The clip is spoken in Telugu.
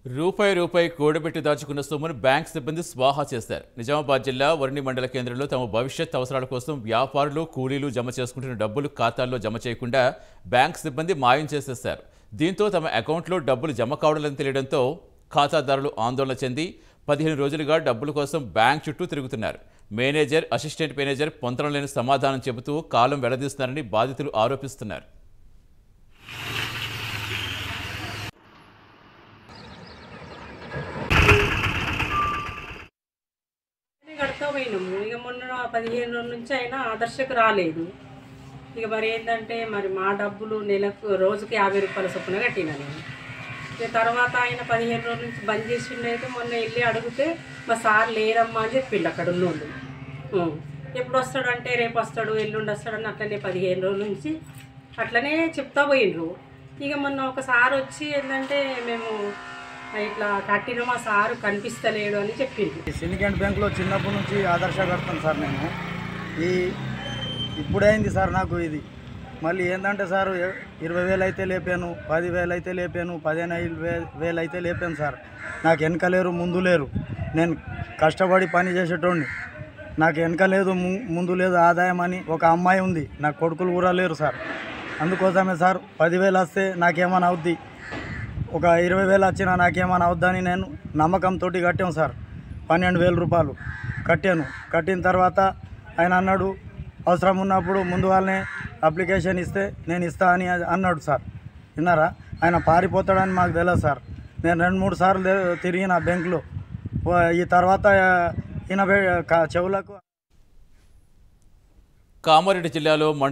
రూపాయి రూపాయి కూడబెట్టి దాచుకున్న సొమ్మును బ్యాంక్ సిబ్బంది స్వాహా చేశారు. నిజామాబాద్ జిల్లా వర్ణి మండల కేంద్రంలో తమ భవిష్యత్ అవసరాల కోసం వ్యాపారులు కూలీలు జమ చేసుకుంటున్న డబ్బులు ఖాతాల్లో జమ చేయకుండా బ్యాంక్ సిబ్బంది మాయం చేసేశారు. దీంతో తమ అకౌంట్లో డబ్బులు జమ కావడాలని తెలియడంతో ఖాతాదారులు ఆందోళన చెంది 15 రోజులుగా డబ్బుల కోసం బ్యాంక్ చుట్టూ తిరుగుతున్నారు. మేనేజర్, అసిస్టెంట్ మేనేజర్ పొంతన లేని సమాధానం చెబుతూ కాలం వెళ్లదీస్తున్నారని బాధితులు ఆరోపిస్తున్నారు. కడతా పోయినాము. ఇక మొన్న 15 రోజుల నుంచి అయినా ఆదర్శకు రాలేదు. ఇక మరి ఏంటంటే మరి మా డబ్బులు నెలకు రోజుకి 50 రూపాయల చొప్పున కట్టినా నేను. ఇక తర్వాత ఆయన 15 రోజుల నుంచి బంద్ చేసిండైతే మొన్న వెళ్ళి అడిగితే మా సార్ లేరమ్మా అని చెప్పిండు అక్కడ ఉన్నోళ్ళు. ఎప్పుడు వస్తాడంటే రేపు వస్తాడు, ఎల్లుండి వస్తాడని అట్లనే 15 రోజుల నుంచి అట్లనే చెప్తా పోయిండ్రు. ఇక మొన్న ఒక సార్ వచ్చి ఏంటంటే మేము ఇట్లా కట్టిన మా సారు కనిపిస్తలేడు అని చెప్పింది. సిండికేట్ బ్యాంక్లో చిన్నప్పటి నుంచి ఆదర్శ కడతాను సార్ నేను. ఇప్పుడైంది సార్ నాకు ఇది. మళ్ళీ ఏంటంటే సార్ 20,000 అయితే లేపాను, 10,000 అయితే లేపాను, 15,000 అయితే లేపాను సార్. నాకు వెనక లేరు, ముందు లేరు. నేను కష్టపడి పని చేసేటోడిని. నాకు వెనక లేదు, ముందు లేదు ఆదాయం అని ఒక అమ్మాయి ఉంది. నాకు కొడుకులు కూడా లేరు సార్. అందుకోసమే సార్ 10,000 వస్తే నాకేమైనా అవుద్ది, ఒక 20,000 వచ్చినా నాకేమైనా అవుద్దని నేను నమ్మకంతో కట్టాను సార్. 12,000 రూపాయలు కట్టాను. కట్టిన తర్వాత ఆయన అన్నాడు అవసరం ఉన్నప్పుడు ముందు వాళ్ళనే అప్లికేషన్ ఇస్తే నేను ఇస్తా అని అన్నాడు సార్. విన్నారా? ఆయన పారిపోతాడని మాకు తెలియదు సార్. నేను 2-3 సార్లు తిరిగిన బ్యాంకులో. ఈ తర్వాత ఈయన చెవులకు. కామారెడ్డి జిల్లాలో